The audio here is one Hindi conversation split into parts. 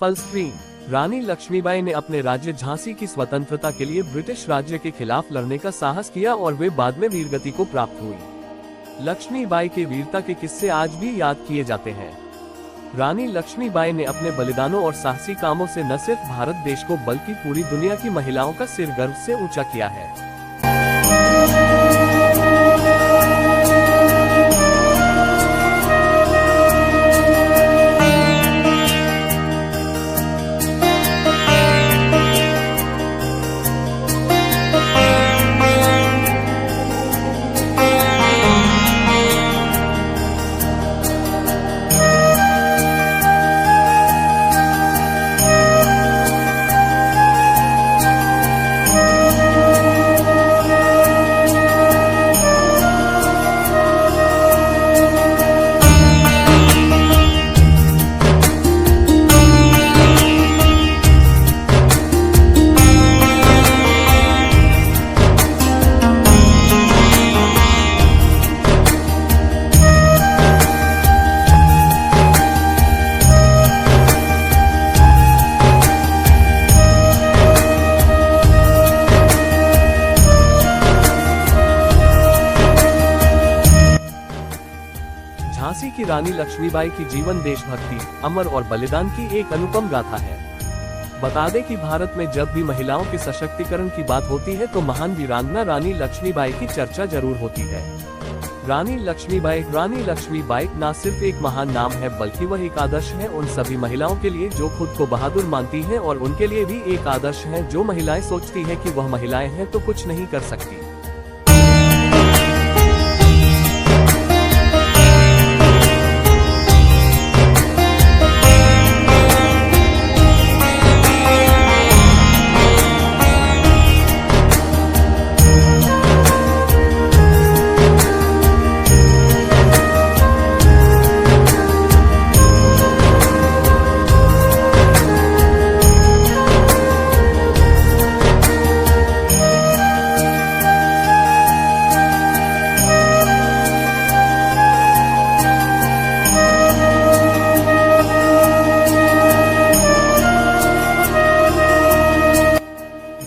फल स्क्रीन। रानी लक्ष्मीबाई ने अपने राज्य झांसी की स्वतंत्रता के लिए ब्रिटिश राज्य के खिलाफ लड़ने का साहस किया और वे बाद में वीरगति को प्राप्त हुई। लक्ष्मीबाई के वीरता के किस्से आज भी याद किए जाते हैं। रानी लक्ष्मीबाई ने अपने बलिदानों और साहसी कामों से न सिर्फ भारत देश को बल्कि पूरी दुनिया की महिलाओं का सिर गर्व से ऊंचा किया है। झांसी की रानी लक्ष्मीबाई की जीवन देशभक्ति, अमर और बलिदान की एक अनुपम गाथा है। बता दें कि भारत में जब भी महिलाओं के सशक्तिकरण की बात होती है तो महान वीरांगना रानी लक्ष्मीबाई की चर्चा जरूर होती है। रानी लक्ष्मीबाई न सिर्फ एक महान नाम है बल्कि वह एक आदर्श है उन सभी महिलाओं के लिए जो खुद को बहादुर मानती हैं, और उनके लिए भी एक आदर्श है जो महिलाएं सोचती है कि वह महिलाएं हैं तो कुछ नहीं कर सकती।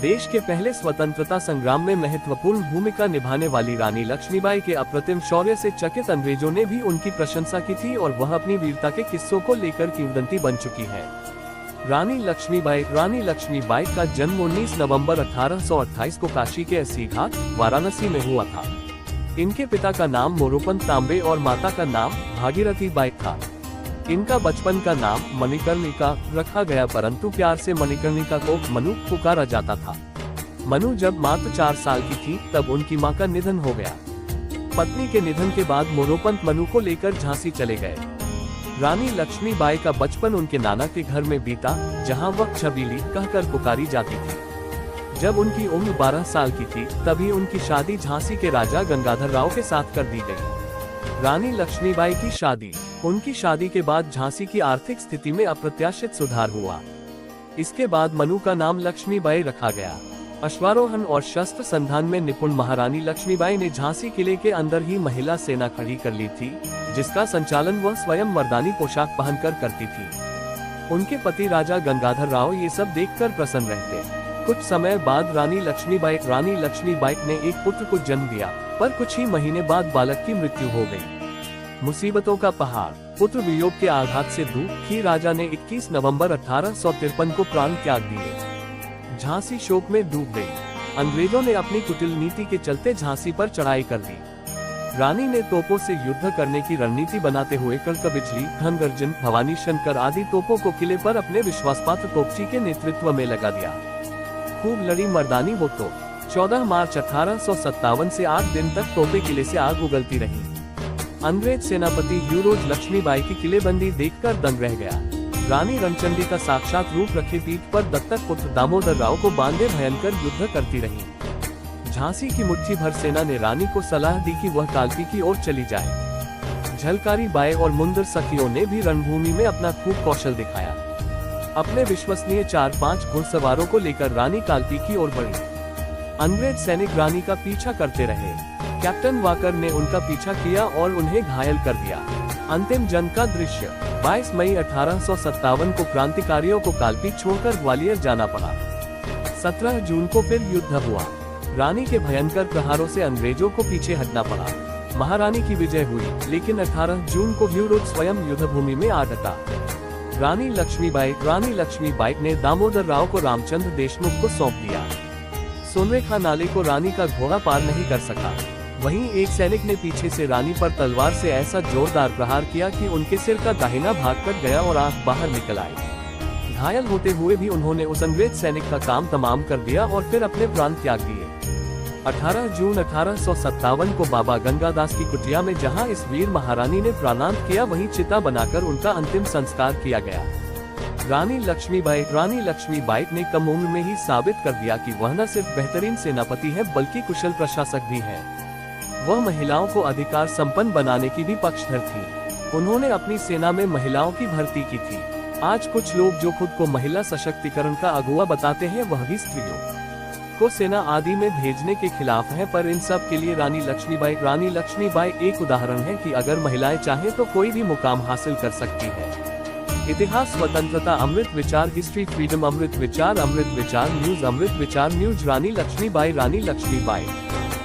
देश के पहले स्वतंत्रता संग्राम में महत्वपूर्ण भूमिका निभाने वाली रानी लक्ष्मीबाई के अप्रतिम शौर्य से चकित अंग्रेजों ने भी उनकी प्रशंसा की थी और वह अपनी वीरता के किस्सों को लेकर किंवदंती बन चुकी है। रानी लक्ष्मीबाई का जन्म 19 नवंबर 1828 को काशी के अस्सी घाट वाराणसी में हुआ था। इनके पिता का नाम मोरोपंत तांबे और माता का नाम भागीरथी बाई था। इनका बचपन का नाम मणिकर्णिका रखा गया, परंतु प्यार से मणिकर्णिका को मनु पुकारा जाता था। मनु जब मात्र 4 साल की थी तब उनकी मां का निधन हो गया। पत्नी के निधन के बाद मोरोपंत मनु को लेकर झांसी चले गए। रानी लक्ष्मीबाई का बचपन उनके नाना के घर में बीता, जहां वह छबीली कहकर पुकारी जाती थी। जब उनकी उम्र 12 साल की थी तभी उनकी शादी झांसी के राजा गंगाधर राव के साथ कर दी गई। रानी लक्ष्मीबाई की शादी। उनकी शादी के बाद झांसी की आर्थिक स्थिति में अप्रत्याशित सुधार हुआ। इसके बाद मनु का नाम लक्ष्मीबाई रखा गया। अश्वारोहण और शस्त्र संधान में निपुण महारानी लक्ष्मीबाई ने झांसी किले के अंदर ही महिला सेना खड़ी कर ली थी, जिसका संचालन वह स्वयं मर्दानी पोशाक पहनकर करती थी। उनके पति राजा गंगाधर राव ये सब देखकर प्रसन्न रहते। कुछ समय बाद रानी लक्ष्मीबाई ने एक पुत्र को जन्म दिया, पर कुछ ही महीने बाद बालक की मृत्यु हो गई। मुसीबतों का पहाड़। पुत्र वियोग के आघात से दुखी राजा ने 21 नवंबर 1853 को प्राण त्याग दिए। झांसी शोक में डूब गई। अंग्रेजों ने अपनी कुटिल नीति के चलते झांसी पर चढ़ाई कर दी। रानी ने तोपों से युद्ध करने की रणनीति बनाते हुए कड़कबिजली, घनगर्जन, भवानी शंकर आदि तोपों को किले पर अपने विश्वासपात्र तोपची के नेतृत्व में लगा दिया। खूब लड़ी मर्दानी वो तोप। 14 मार्च 1857 से 8 दिन तक तोपे किले से आग उगलती रही। अंग्रेज सेनापति ह्यूरोज लक्ष्मीबाई की किलेबंदी देखकर दंग रह गया। रानी रणचंडी का साक्षात रूप रखे पीठ पर दत्तक पुत्र दामोदर राव को बांधे भयंकर युद्ध करती रही। झांसी की मुट्ठी भर सेना ने रानी को सलाह दी कि वह कालपी की ओर चली जाए। झलकारी बाई और मुंदर सखियों ने भी रणभूमि में अपना खूब कौशल दिखाया। अपने विश्वसनीय 4-5 घुड़सवारों को लेकर रानी कालपी की ओर बढ़ी। अंग्रेज सैनिक रानी का पीछा करते रहे। कैप्टन वाकर ने उनका पीछा किया और उन्हें घायल कर दिया। अंतिम जंग का दृश्य। 22 मई 1857 को क्रांतिकारियों को कालपी छोड़कर ग्वालियर जाना पड़ा। 17 जून को फिर युद्ध हुआ। रानी के भयंकर प्रहारों से अंग्रेजों को पीछे हटना पड़ा। महारानी की विजय हुई, लेकिन 18 जून को व्यूरोज स्वयं युद्ध भूमि में आ डटा। रानी लक्ष्मीबाई ने दामोदर राव को रामचंद्र देशमुख को सौंप दिया। सोनरेखा नाले को रानी का घोड़ा पार नहीं कर सका। वहीं एक सैनिक ने पीछे से रानी पर तलवार से ऐसा जोरदार प्रहार किया कि उनके सिर का दाहिना भाग कट गया और आंख बाहर निकल आई। घायल होते हुए भी उन्होंने उस अंग्रेज सैनिक का काम तमाम कर दिया और फिर अपने प्राण त्याग दिए। 18 जून 1857 को बाबा गंगादास की कुटिया में जहां इस वीर महारानी ने प्राणांत किया, वहीं चिता बनाकर उनका अंतिम संस्कार किया गया। रानी लक्ष्मीबाई ने कम उम्र में ही साबित कर दिया कि वह न सिर्फ बेहतरीन सेनापति है बल्कि कुशल प्रशासक भी है। वह महिलाओं को अधिकार संपन्न बनाने की भी पक्षधर थी। उन्होंने अपनी सेना में महिलाओं की भर्ती की थी। आज कुछ लोग जो खुद को महिला सशक्तिकरण का अगुवा बताते हैं, वह भी स्त्रियों को सेना आदि में भेजने के खिलाफ है, पर इन सब के लिए रानी लक्ष्मीबाई एक उदाहरण है कि अगर महिलाएं चाहें तो कोई भी मुकाम हासिल कर सकती है। इतिहास, स्वतंत्रता, अमृत विचार, हिस्ट्री, फ्रीडम, अमृत विचार न्यूज, रानी लक्ष्मीबाई।